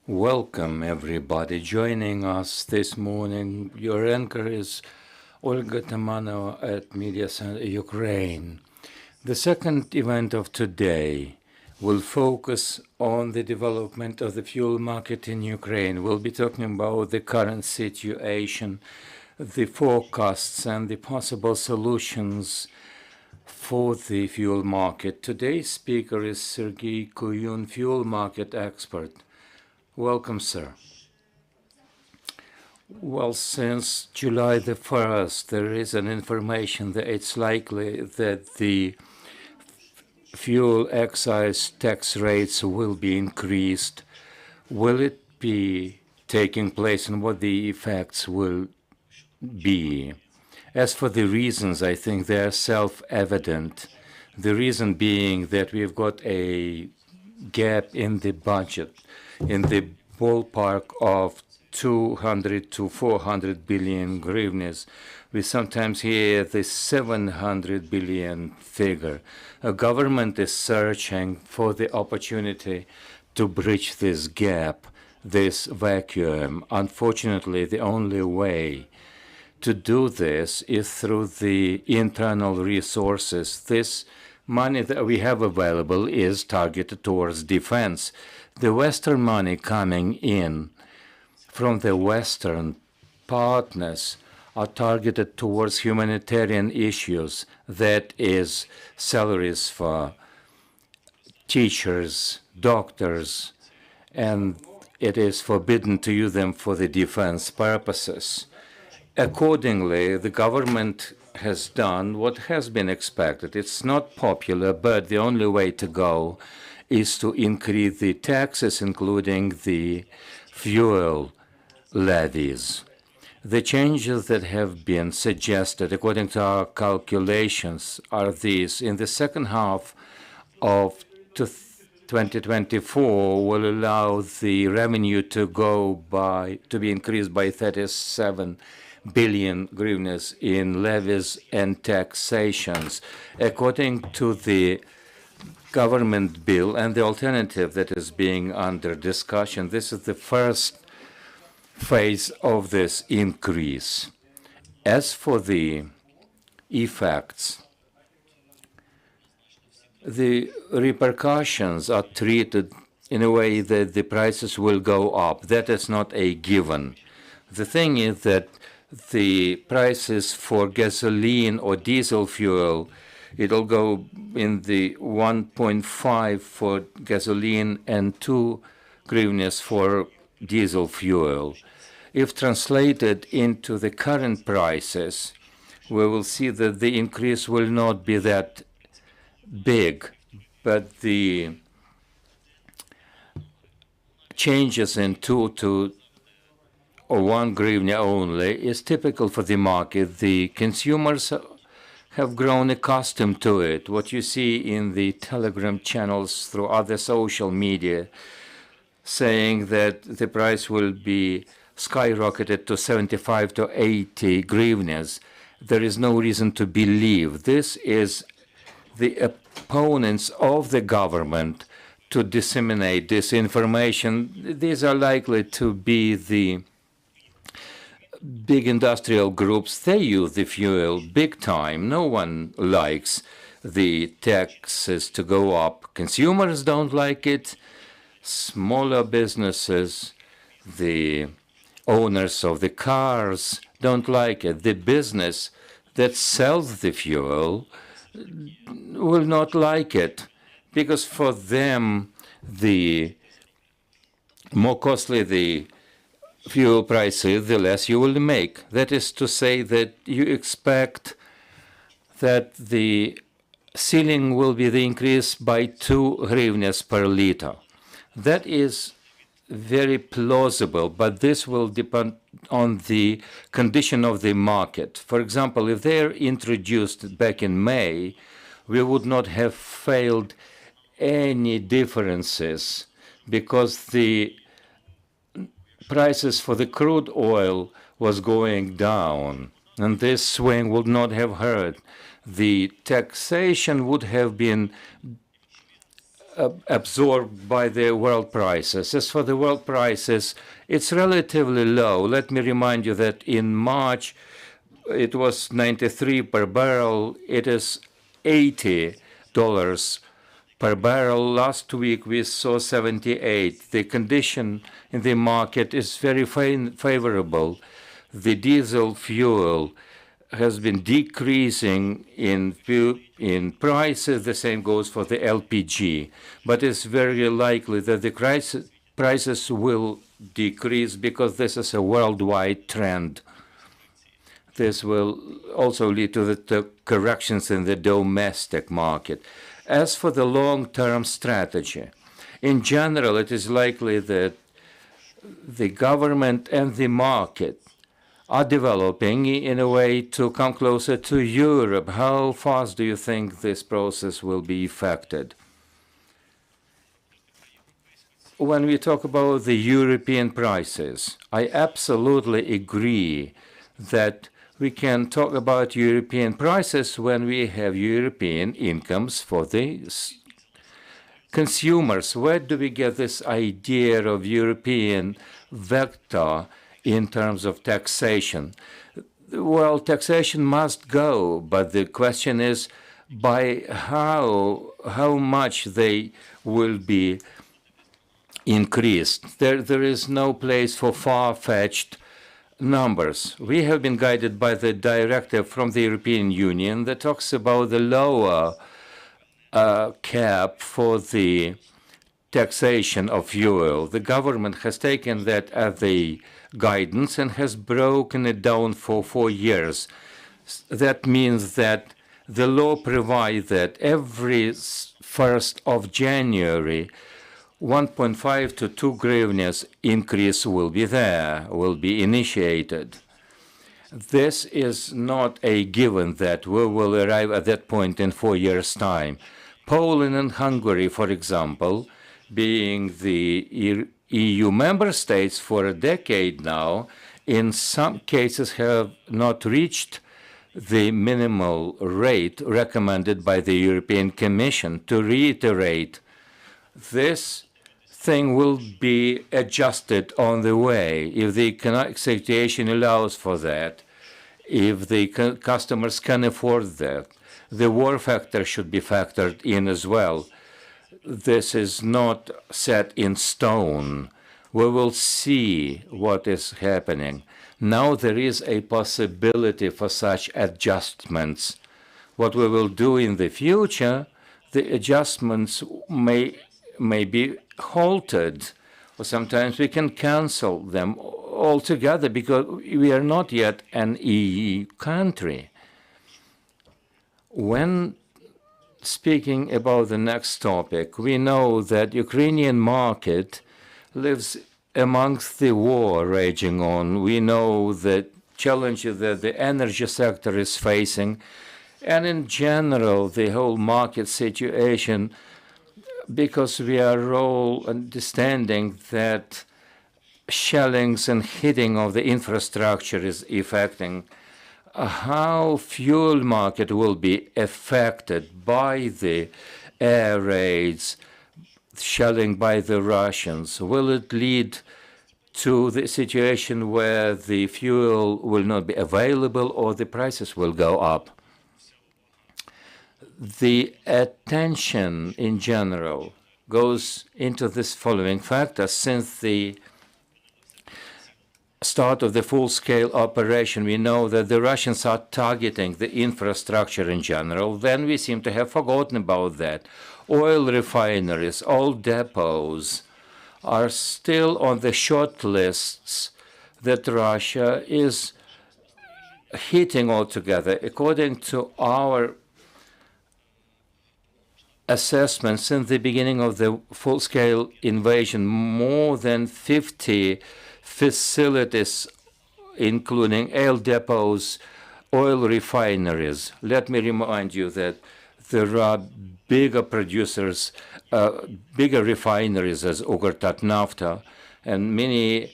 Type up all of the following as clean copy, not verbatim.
Welcome, everybody, joining us this morning. Your anchor is Olga Tamanova at Media Center Ukraine. The second event of today will focus on the development of the fuel market in Ukraine. We'll be talking about the current situation, the forecasts, and the possible solutions for the fuel market. Today's speaker is Serhiy Kuyun, fuel market expert. Welcome, sir. Well, since July the 1st, there is an information that it's likely that the fuel excise tax rates will be increased. Will it be taking place and what the effects will be? As for the reasons, I think they are self-evident. The reason being that we've got a gap in the budget in the ballpark of 200 to 400 billion hryvnias. We sometimes hear the 700 billion figure. A government is searching for the opportunity to bridge this gap, this vacuum. Unfortunately, the only way to do this is through the internal resources. This money that we have available is targeted towards defense. The Western money coming in from the Western partners are targeted towards humanitarian issues, that is, salaries for teachers, doctors, and it is forbidden to use them for the defense purposes. Accordingly, the government has done what has been expected. It's not popular, but the only way to go is to increase the taxes, including the fuel levies. The changes that have been suggested, according to our calculations, are these. In the second half of 2024, will allow the revenue to be increased by 37 billion hryvnias in levies and taxations. According to the government bill and the alternative that is being under discussion, this is the first phase of this increase. As for the effects, the repercussions are treated in a way that the prices will go up. That is not a given. The thing is that the prices for gasoline or diesel fuel, it'll go in the 1.5 for gasoline and 2 hryvnias for diesel fuel. If translated into the current prices, we will see that the increase will not be that big, but the changes in 2 or 1 hryvnia only is typical for the market. The consumers have grown accustomed to it. What you see in the Telegram channels through other social media saying that the price will be skyrocketed to 75 to 80 hryvnias, there is no reason to believe. This is the opponents of the government to disseminate this information. These are likely to be the big industrial groups. They use the fuel big time. No one likes the taxes to go up. Consumers don't like it. Smaller businesses, the owners of the cars don't like it. The business that sells the fuel will not like it, because for them, the more costly the fuel price is, the less you will make. That is to say that you expect that the ceiling will be the increase by 2 hryvnias per liter. That is very plausible, but this will depend on the condition of the market. For example, if they are introduced back in May, we would not have failed any differences, because the prices for the crude oil was going down, and this swing would not have hurt. The taxation would have been absorbed by the world prices. As for the world prices, it's relatively low. Let me remind you that in March, it was 93 per barrel. It is $80 per barrel. Last week, we saw 78. The condition in the market is very favorable. The diesel fuel has been decreasing in prices. The same goes for the LPG. But it's very likely that the prices will decrease because this is a worldwide trend. This will also lead to the corrections in the domestic market. As for the long-term strategy, in general, it is likely that the government and the market are developing in a way to come closer to Europe. How fast do you think this process will be effected? When we talk about the European prices, I absolutely agree that we can talk about European prices when we have European incomes for the consumers. Where do we get this idea of European vector in terms of taxation? Well, taxation must go, but the question is by how much they will be increased. There is no place for far-fetched numbers. We have been guided by the directive from the European Union that talks about the lower cap for the taxation of fuel. The government has taken that as the guidance and has broken it down for 4 years. That means that the law provides that every 1st of January, 1.5 to 2 hryvnias increase will be initiated. This is not a given that we will arrive at that point in 4 years' time. Poland and Hungary, for example, being the EU member states for a decade now, in some cases have not reached the minimal rate recommended by the European Commission. To reiterate, this thing will be adjusted on the way if the economic situation allows for that, if the customers can afford that. The war factor should be factored in as well. This is not set in stone. We will see what is happening. Now there is a possibility for such adjustments. What we will do in the future, the adjustments may be halted, or sometimes we can cancel them altogether because we are not yet an EU country. When speaking about the next topic, we know that Ukrainian market lives amongst the war raging on. We know the challenges that the energy sector is facing, and in general, the whole market situation, because we are all understanding that shellings and hitting of the infrastructure is affecting how fuel market will be affected by the air raids, shelling by the Russians. Will it lead to the situation where the fuel will not be available or the prices will go up? The attention in general goes into this following factor. Since the start of the full-scale operation, we know that the Russians are targeting the infrastructure in general. Then we seem to have forgotten about that. Oil refineries, all depots are still on the short lists that Russia is hitting altogether. According to our assessment, since the beginning of the full-scale invasion, more than 50 facilities, including oil depots, oil refineries. Let me remind you that there are bigger producers, bigger refineries as Ukrinform, and many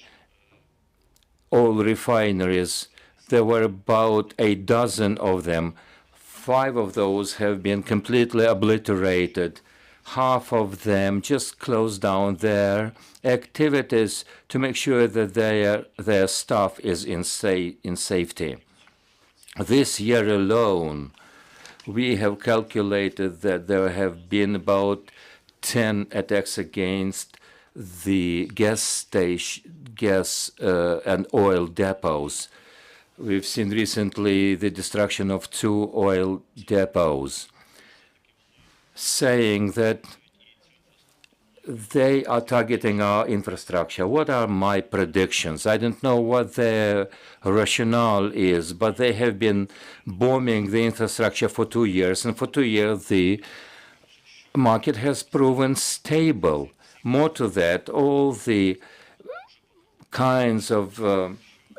oil refineries. There were about a dozen of them. 5 of those have been completely obliterated half of them just close down their activities to make sure that their staff is in safety. This year alone, we have calculated that there have been about 10 attacks against the gas and oil depots. We've seen recently the destruction of 2 oil depots, saying that they are targeting our infrastructure. What are my predictions? I don't know what their rationale is, but they have been bombing the infrastructure for 2 years, and for 2 years the market has proven stable. More to that, all the kinds of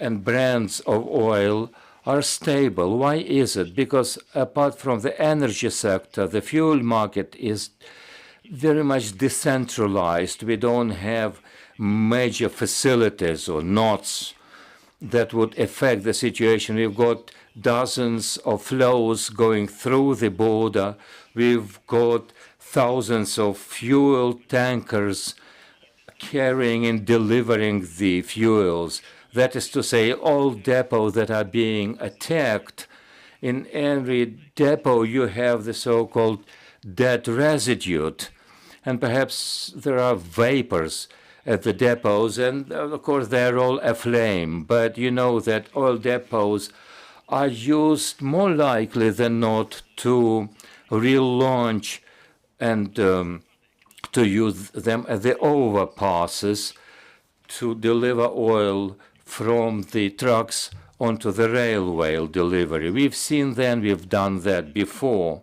and brands of oil are stable. Why is it? Because apart from the energy sector, the fuel market is very much decentralized. We don't have major facilities or knots that would affect the situation. We've got dozens of flows going through the border. We've got thousands of fuel tankers carrying and delivering the fuels. That is to say, all depots that are being attacked, in every depot you have the so-called dead residue, and perhaps there are vapors at the depots, and of course they're all aflame. But you know that oil depots are used more likely than not to relaunch and to use them as the overpasses to deliver oil from the trucks onto the railway delivery. We've seen that, we've done that before.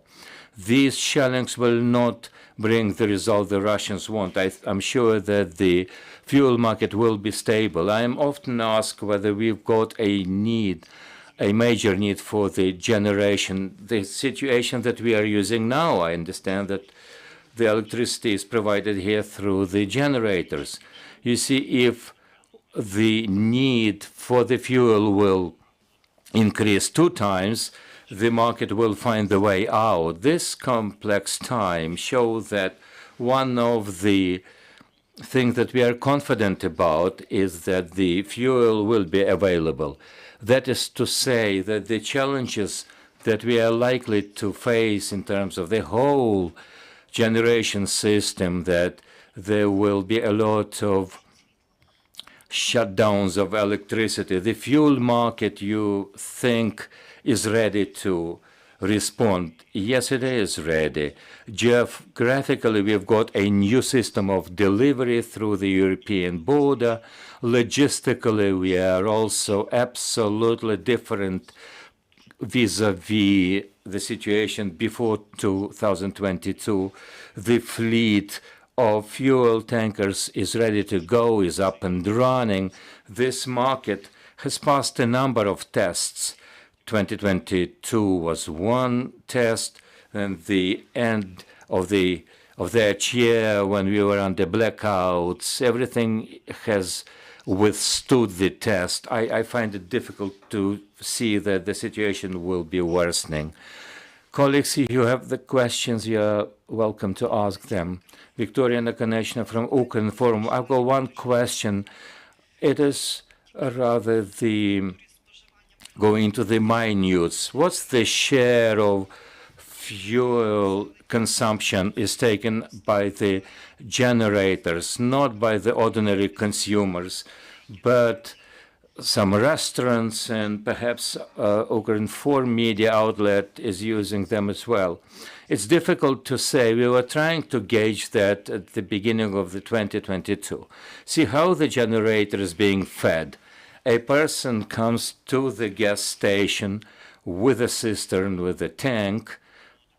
These shellings will not bring the result the Russians want. I'm sure that the fuel market will be stable. I am often asked whether we've got a major need for the generation. The situation that we are using now, I understand that the electricity is provided here through the generators. You see, if the need for the fuel will increase 2 times, the market will find the way out. This complex time shows that one of the things that we are confident about is that the fuel will be available. That is to say that the challenges that we are likely to face in terms of the whole generation system, that there will be a lot of shutdowns of electricity. The fuel market, you think, is ready to respond. Yes, it is ready. Geographically, we've got a new system of delivery through the European border. Logistically, we are also absolutely different vis-a-vis the situation before 2022. The fleet of fuel tankers is ready to go, is up and running. This market has passed a number of tests. 2022 was one test, and the end of that year, when we were under blackouts, everything has withstood the test. I find it difficult to see that the situation will be worsening. Colleagues, if you have the questions, you're welcome to ask them. Victoria Nakonechna from Ukrinform. I've got one question. It is rather going into the minutes. What's the share of fuel consumption is taken by the generators, not by the ordinary consumers, but some restaurants and perhaps Ukrinform media outlet is using them as well. It's difficult to say. We were trying to gauge that at the beginning of the 2022. See how the generator is being fed. A person comes to the gas station with a cistern, with a tank,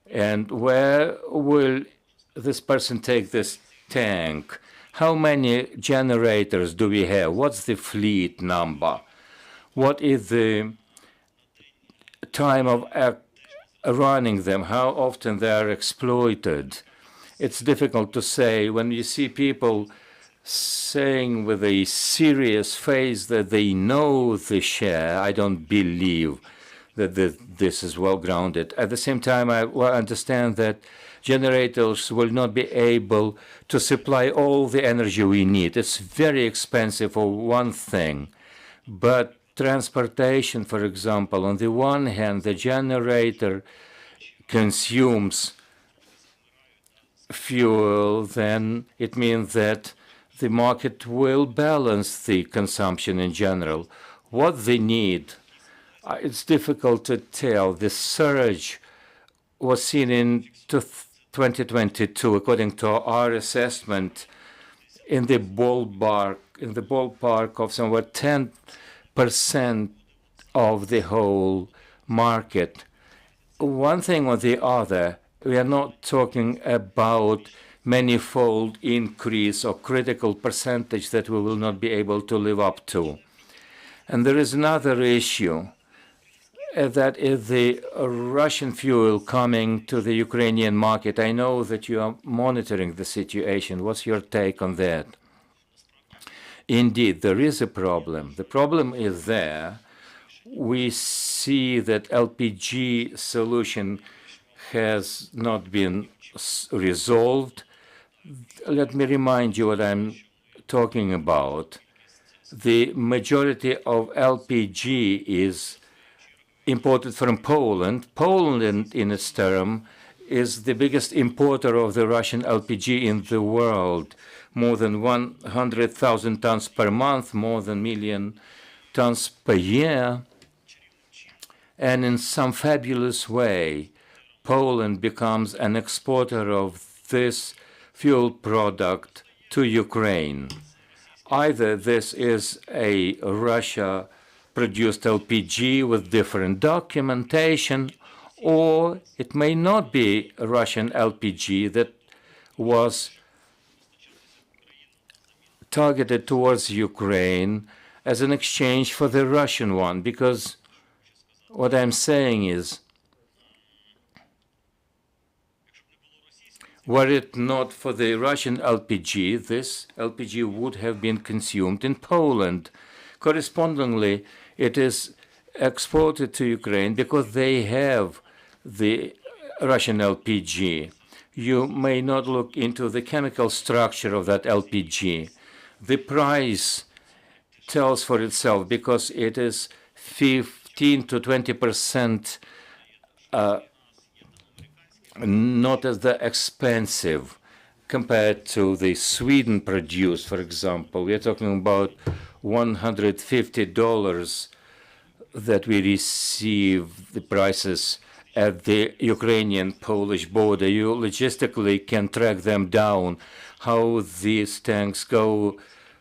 and where will this person take this tank? How many generators do we have? What's the fleet number? What is the time of running them? How often they are exploited? It's difficult to say. When you see people saying with a serious face that they know the share, I don't believe that this is well grounded. At the same time, I understand that generators will not be able to supply all the energy we need. It's very expensive for one thing. But transportation, for example, on the one hand, the generator consumes fuel, then it means that the market will balance the consumption in general. What they need, it's difficult to tell. The surge was seen in 2022, according to our assessment, in the ballpark of somewhere 10% of the whole market. One thing or the other, we are not talking about manifold increase or critical percentage that we will not be able to live up to. And there is another issue, that is the Russian fuel coming to the Ukrainian market. I know that you are monitoring the situation. What's your take on that? Indeed, there is a problem. The problem is there. We see that LPG solution has not been resolved. Let me remind you what I'm talking about. The majority of LPG is imported from Poland. Poland, in its term, is the biggest importer of the Russian LPG in the world. More than 100,000 tons per month, more than 1 million tons per year. And in some fabulous way, Poland becomes an exporter of this fuel product to Ukraine. Either this is a Russia-produced LPG with different documentation, or it may not be a Russian LPG that was targeted towards Ukraine as an exchange for the Russian one, because what I'm saying is, were it not for the Russian LPG, this LPG would have been consumed in Poland. Correspondingly, it is exported to Ukraine because they have the Russian LPG. You may not look into the chemical structure of that LPG. The price tells for itself because it is 15 to 20% not as the expensive compared to the Sweden produced, for example. We are talking about $150 that we receive the prices at the Ukrainian-Polish border. You logistically can track them down, how these tanks go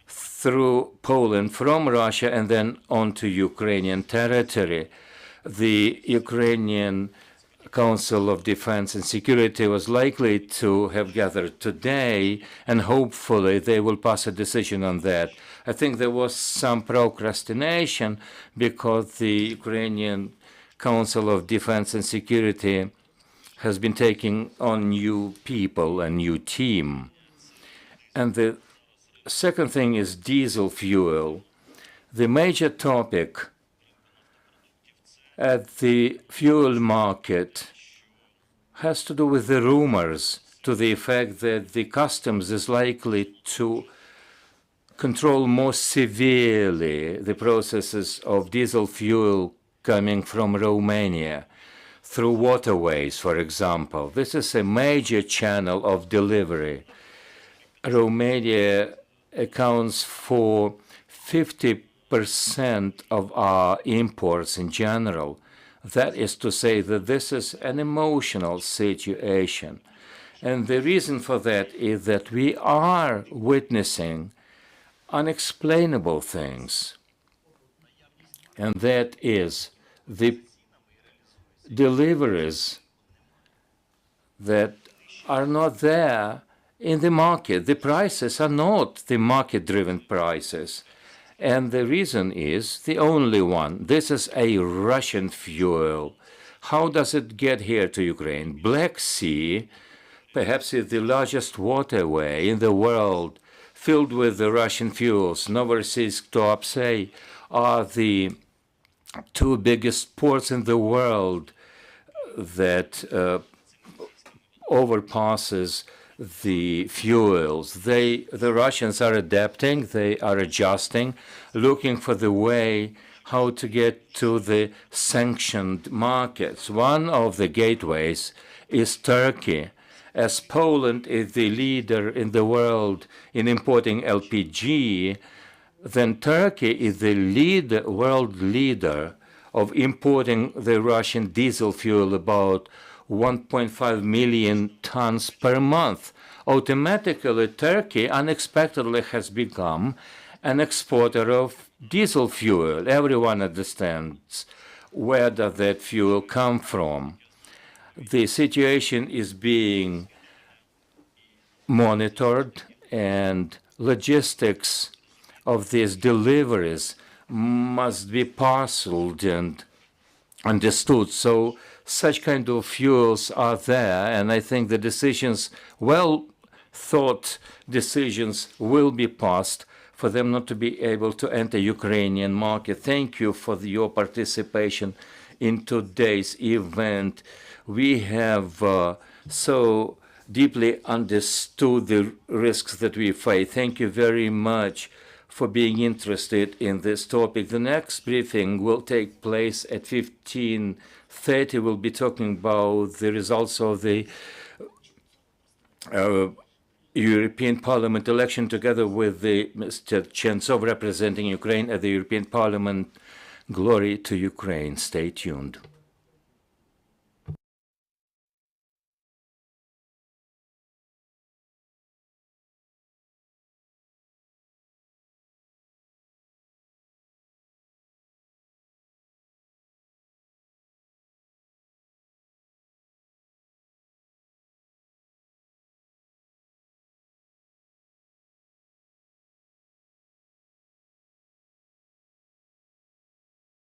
through Poland from Russia and then onto Ukrainian territory. The Ukrainian Council of Defense and Security was likely to have gathered today, and hopefully they will pass a decision on that. I think there was some procrastination because the Ukrainian Council of Defense and Security has been taking on new people, a new team. And the second thing is diesel fuel. The major topic at the fuel market has to do with the rumors to the effect that the customs is likely to control more severely the processes of diesel fuel coming from Romania through waterways, for example. This is a major channel of delivery. Romania accounts for 50% of our imports in general. That is to say that this is an emotional situation. And the reason for that is that we are witnessing unexplainable things. And that is the deliveries that are not there in the market. The prices are not the market-driven prices. And the reason is the only one. This is a Russian fuel. How does it get here to Ukraine? Black Sea, perhaps is the largest waterway in the world filled with the Russian fuels. Novorossiysk, Tuapse are the two biggest ports in the world that overpasses the fuels. The Russians are adapting, they are adjusting, looking for the way how to get to the sanctioned markets. One of the gateways is Turkey. As Poland is the leader in the world in importing LPG, then Turkey is the world leader of importing the Russian diesel fuel, about 1.5 million tons per month. Automatically, Turkey unexpectedly has become an exporter of diesel fuel. Everyone understands where does that fuel come from. The situation is being monitored, and logistics of these deliveries must be parceled and understood. So such kind of fuels are there, and I think the decisions, well thought decisions, will be passed for them not to be able to enter Ukrainian market. Thank you for your participation in today's event. We have so deeply understood the risks that we face. Thank you very much for being interested in this topic. The next briefing will take place at 15:30. We'll be talking about the results of the European Parliament election, together with Mr. Chentsov representing Ukraine at the European Parliament. Glory to Ukraine. Stay tuned.